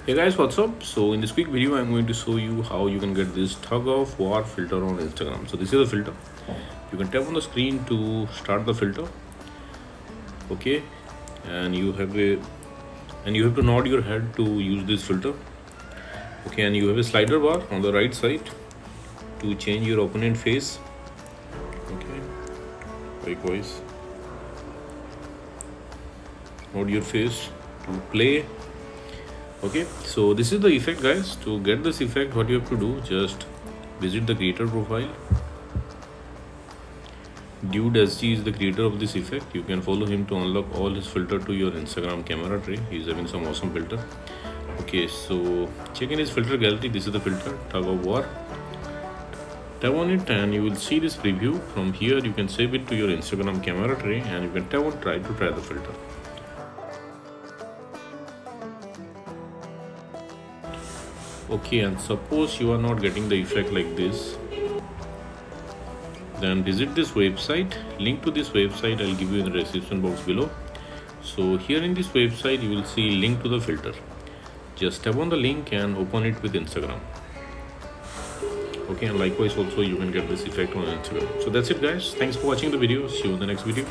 Hey guys, what's up? So in this quick video I'm going to show you how you can get this Tug of War filter on Instagram. So this is a filter. You can tap on the screen to start the filter. Okay, and you have to nod your head to use this filter. Okay, and you have a slider bar on the right side to change your opponent face. Okay, likewise nod your face to play. Okay, so this is the effect, guys. To get this effect, what you have to do, just visit the creator profile. Dude SG is the creator of this effect. You can follow him to unlock all his filter to your Instagram camera tray. He's having some awesome filter. Okay, so check in his filter gallery. This is the filter, Tug of War. Tap on it and you will see this preview. From here you can save it to your Instagram camera tray and you can tap on try to try the filter. Okay, and suppose you are not getting the effect like this, then visit this website. Link to this website I'll give you in the description box below. So here in this website you will see link to the filter. Just tap on the link and open it with Instagram. Okay, and likewise also you can get this effect on Instagram. So that's it, guys. Thanks for watching the video. See you in the next video.